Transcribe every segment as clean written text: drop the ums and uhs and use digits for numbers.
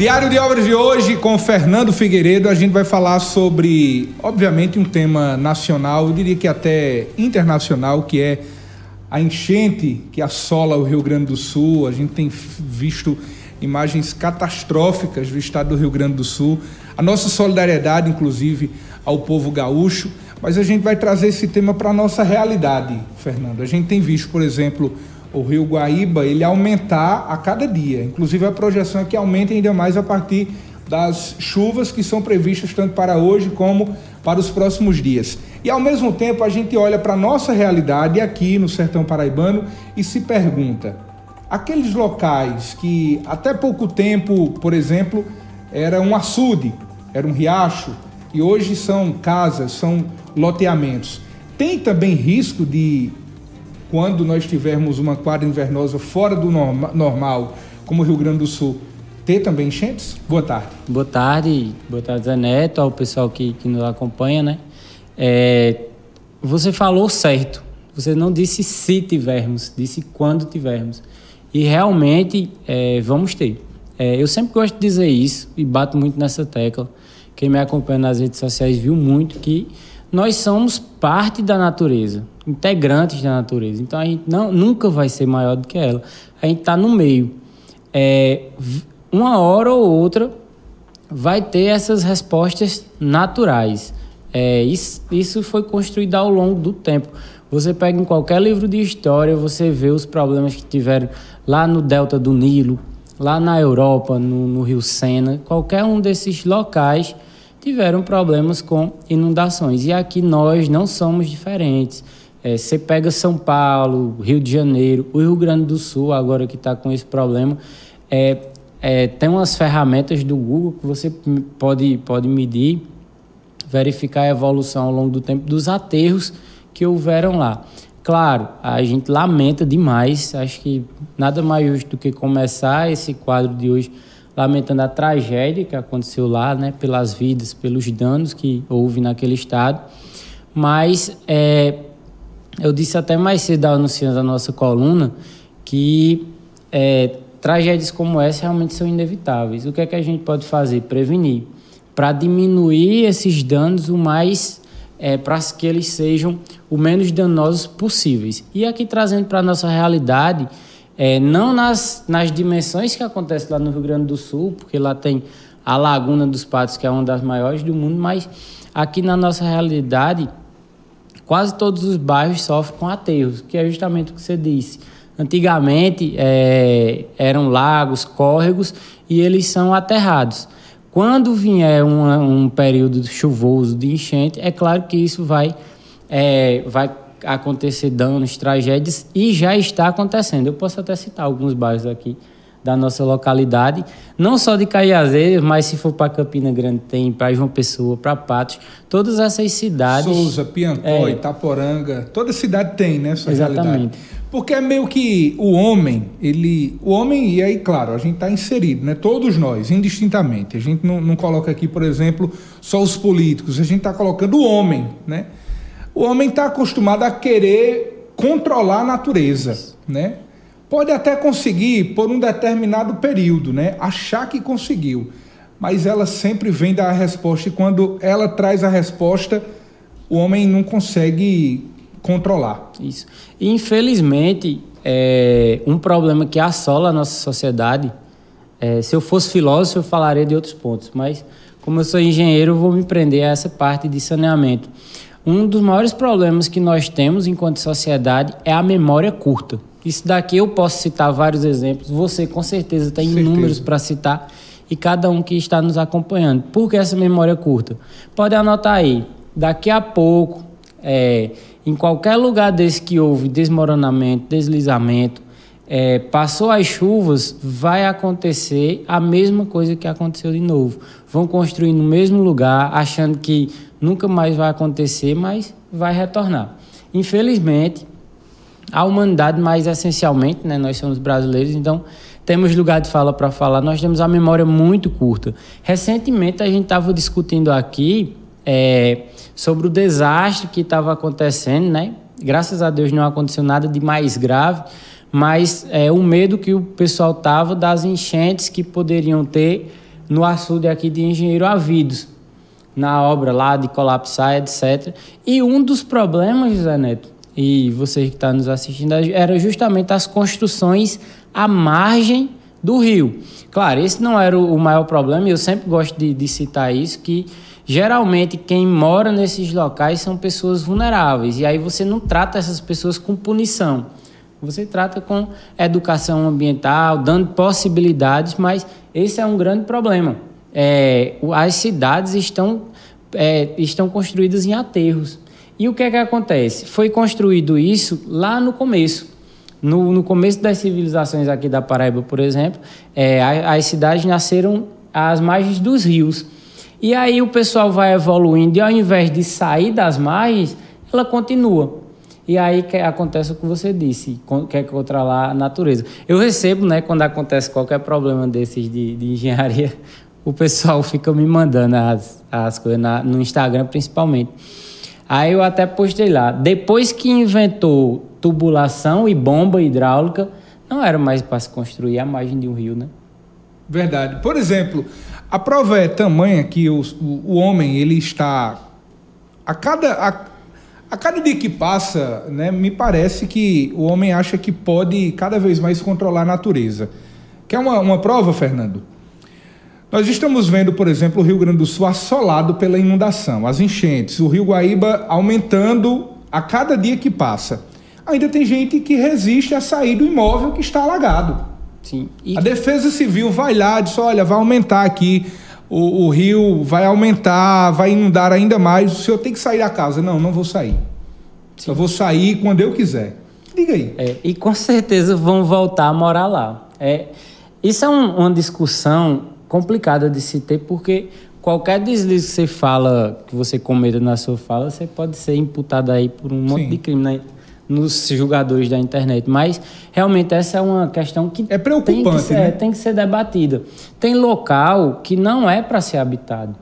Diário de Obras de hoje com Fernando Figueiredo. A gente vai falar sobre, obviamente, um tema nacional, eu diria que até internacional, que é a enchente que assola o Rio Grande do Sul. A gente tem visto imagens catastróficas do estado do Rio Grande do Sul. A nossa solidariedade, inclusive, ao povo gaúcho. Mas a gente vai trazer esse tema para a nossa realidade, Fernando. A gente tem visto, por exemplo, o Rio Guaíba, ele aumentar a cada dia. Inclusive, a projeção é que aumente ainda mais a partir das chuvas que são previstas tanto para hoje como para os próximos dias. E, ao mesmo tempo, a gente olha para a nossa realidade aqui no Sertão Paraibano e se pergunta, aqueles locais que até pouco tempo, por exemplo, era um açude, era um riacho, e hoje são casas, são loteamentos, tem também risco de, quando nós tivermos uma quadra invernosa fora do normal, como o Rio Grande do Sul, ter também enchentes? Boa tarde. Boa tarde, Zé Neto, ao pessoal que nos acompanha, né? Você falou certo, você não disse se tivermos, disse quando tivermos. E realmente vamos ter. Eu sempre gosto de dizer isso e bato muito nessa tecla. Quem me acompanha nas redes sociais viu muito que nós somos parte da natureza, integrantes da natureza. Então, a gente nunca vai ser maior do que ela. A gente está no meio. Uma hora ou outra vai ter essas respostas naturais. Isso foi construído ao longo do tempo. Você pega em qualquer livro de história, você vê os problemas que tiveram lá no Delta do Nilo, lá na Europa, no Rio Sena. Qualquer um desses locais tiveram problemas com inundações. E aqui nós não somos diferentes. Você pega São Paulo, Rio de Janeiro, o Rio Grande do Sul, agora que está com esse problema, tem umas ferramentas do Google que você pode medir, verificar a evolução ao longo do tempo dos aterros que houveram lá. Claro, a gente lamenta demais, acho que nada mais justo do que começar esse quadro de hoje lamentando a tragédia que aconteceu lá, né, pelas vidas, pelos danos que houve naquele estado. Mas eu disse até mais cedo, anunciando a nossa coluna, que tragédias como essa realmente são inevitáveis. O que é que a gente pode fazer? Prevenir, para diminuir esses danos o mais, para que eles sejam o menos danosos possíveis. E aqui trazendo para a nossa realidade, não nas dimensões que acontece lá no Rio Grande do Sul, porque lá tem a Laguna dos Patos, que é uma das maiores do mundo, mas aqui na nossa realidade, quase todos os bairros sofrem com aterros, que é justamente o que você disse. Antigamente eram lagos, córregos, e eles são aterrados. Quando vier um período chuvoso de enchente, é claro que isso vai acontecer danos, tragédias, e já está acontecendo. Eu posso até citar alguns bairros aqui da nossa localidade, não só de Caiazeiras, mas se for para Campina Grande tem, para João Pessoa, para Patos, todas essas cidades... Souza, Piantó, Itaporanga, toda cidade tem, né, sua exatamente. Realidade. Porque é meio que o homem, e aí, claro, a gente está inserido, né, todos nós, indistintamente. A gente não coloca aqui, por exemplo, só os políticos, a gente está colocando o homem, né? O homem está acostumado a querer controlar a natureza, né? Pode até conseguir por um determinado período, né? Achar que conseguiu, mas ela sempre vem dar a resposta, e quando ela traz a resposta, o homem não consegue controlar. Isso. E, infelizmente, um problema que assola a nossa sociedade, se eu fosse filósofo, eu falaria de outros pontos, mas como eu sou engenheiro, eu vou me prender a essa parte de saneamento. Um dos maiores problemas que nós temos enquanto sociedade é a memória curta. Isso daqui eu posso citar vários exemplos, você com certeza tem inúmeros para citar, e cada um que está nos acompanhando. Por que essa memória curta? Pode anotar aí, daqui a pouco, em qualquer lugar desse que houve desmoronamento, deslizamento, passou as chuvas, vai acontecer a mesma coisa que aconteceu de novo. Vão construir no mesmo lugar, achando que nunca mais vai acontecer, mas vai retornar. Infelizmente, a humanidade, mais essencialmente, né, nós somos brasileiros, então temos lugar de fala para falar, nós temos a memória muito curta. Recentemente, a gente estava discutindo aqui sobre o desastre que estava acontecendo, né? Graças a Deus não aconteceu nada de mais grave, mas o medo que o pessoal estava das enchentes que poderiam ter no açude aqui de Engenheiro Avidos, na obra lá de colapsar, etc. E um dos problemas, José Neto, e você que está nos assistindo, era justamente as construções à margem do rio. Claro, esse não era o maior problema, e eu sempre gosto de citar isso, que geralmente quem mora nesses locais são pessoas vulneráveis, e aí você não trata essas pessoas com punição, você trata com educação ambiental, dando possibilidades, mas esse é um grande problema. As cidades estão construídas em aterros. E o que é que acontece? Foi construído isso lá no começo. No começo das civilizações aqui da Paraíba, por exemplo, as cidades nasceram às margens dos rios. E aí o pessoal vai evoluindo e ao invés de sair das margens, ela continua. E aí acontece o que você disse, quer controlar a natureza. Eu recebo, né, quando acontece qualquer problema desses de engenharia, o pessoal fica me mandando as coisas no Instagram, principalmente. Aí eu até postei lá, depois que inventou tubulação e bomba hidráulica, não era mais para se construir à margem de um rio, né? Verdade. Por exemplo, a prova é tamanha que o homem, ele está... A cada dia que passa, né, me parece que o homem acha que pode cada vez mais controlar a natureza. Quer uma prova, Fernando? Nós estamos vendo, por exemplo, o Rio Grande do Sul assolado pela inundação, as enchentes, o Rio Guaíba aumentando a cada dia que passa. Ainda tem gente que resiste a sair do imóvel que está alagado. Sim. A Defesa Civil vai lá e diz, olha, vai aumentar aqui, o rio vai aumentar, vai inundar ainda mais, o senhor tem que sair da casa. Não vou sair. Sim. Eu vou sair quando eu quiser. Diga aí. E com certeza vão voltar a morar lá. Isso é uma discussão complicada de se ter, porque qualquer deslize que você fala, que você cometa na sua fala, você pode ser imputado aí por um monte de crime, né, nos julgadores da internet. Mas realmente essa é uma questão que é preocupante, tem que ser debatida. Tem local que não é para ser habitado.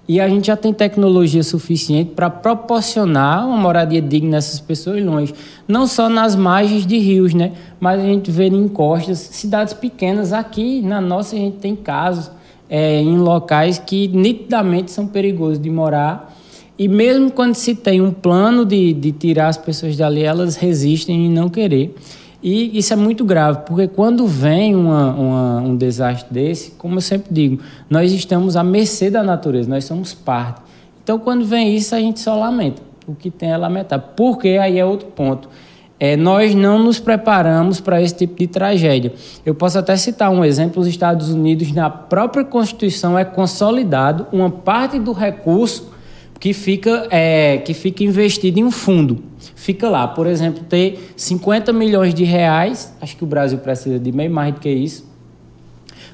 E a gente já tem tecnologia suficiente para proporcionar uma moradia digna nessas pessoas longe. Não só nas margens de rios, né? Mas a gente vê em encostas, cidades pequenas. Aqui na nossa a gente tem casos em locais que nitidamente são perigosos de morar. E mesmo quando se tem um plano de tirar as pessoas dali, elas resistem em não querer. E isso é muito grave, porque quando vem um desastre desse, como eu sempre digo, nós estamos à mercê da natureza, nós somos parte. Então, quando vem isso, a gente só lamenta. O que tem é lamentar. Porque aí é outro ponto. Nós não nos preparamos para esse tipo de tragédia. Eu posso até citar um exemplo. Os Estados Unidos, na própria Constituição, é consolidado uma parte do recurso que fica investido em um fundo. Fica lá, por exemplo, ter 50 milhões de reais, acho que o Brasil precisa de bem mais do que isso,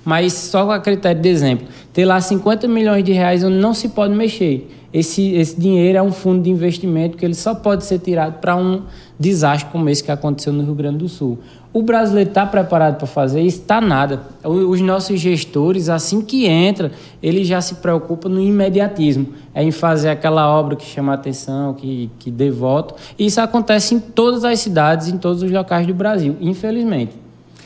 mas só a critério de exemplo, ter lá 50 milhões de reais onde não se pode mexer. Esse dinheiro é um fundo de investimento que ele só pode ser tirado para um desastre como esse que aconteceu no Rio Grande do Sul. O brasileiro está preparado para fazer isso? Está nada. Os nossos gestores, assim que entra, eles já se preocupam no imediatismo, em fazer aquela obra que chama a atenção, que dê voto. E isso acontece em todas as cidades, em todos os locais do Brasil, infelizmente.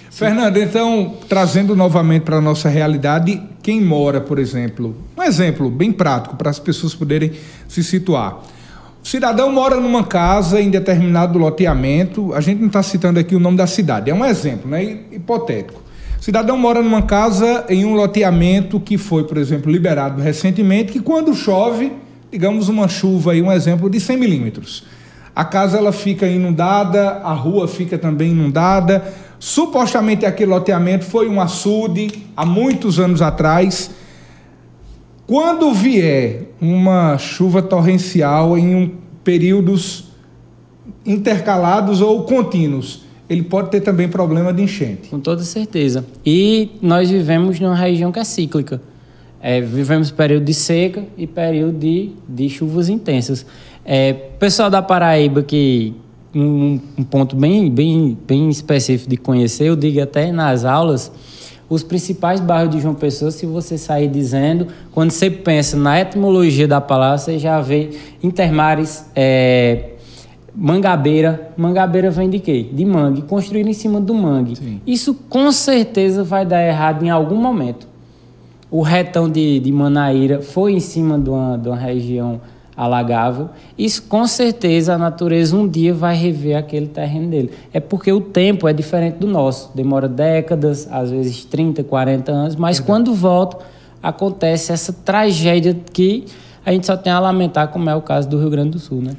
Fernando, então, trazendo novamente para a nossa realidade, quem mora, por exemplo, um exemplo bem prático para as pessoas poderem se situar. O cidadão mora numa casa em determinado loteamento, a gente não está citando aqui o nome da cidade, é um exemplo, né, hipotético. O cidadão mora numa casa em um loteamento que foi, por exemplo, liberado recentemente, que quando chove, digamos uma chuva aí, um exemplo de 100 milímetros, a casa ela fica inundada, a rua fica também inundada. Supostamente aquele loteamento foi um açude há muitos anos atrás. Quando vier uma chuva torrencial em períodos intercalados ou contínuos, ele pode ter também problema de enchente. Com toda certeza. E nós vivemos numa região que é cíclica. Vivemos período de seca e período de chuvas intensas. Pessoal da Paraíba que... Um ponto bem específico de conhecer, eu digo até nas aulas, os principais bairros de João Pessoa, se você sair dizendo, quando você pensa na etimologia da palavra, você já vê Intermares, Mangabeira. Mangabeira vem de quê? De mangue, construído em cima do mangue. Sim. Isso com certeza vai dar errado em algum momento. o retão de Manaíra foi em cima de uma região alagável. Isso, com certeza, a natureza um dia vai rever aquele terreno dele. É porque o tempo é diferente do nosso. Demora décadas, às vezes 30, 40 anos, mas quando volta, acontece essa tragédia que a gente só tem a lamentar, como é o caso do Rio Grande do Sul, né?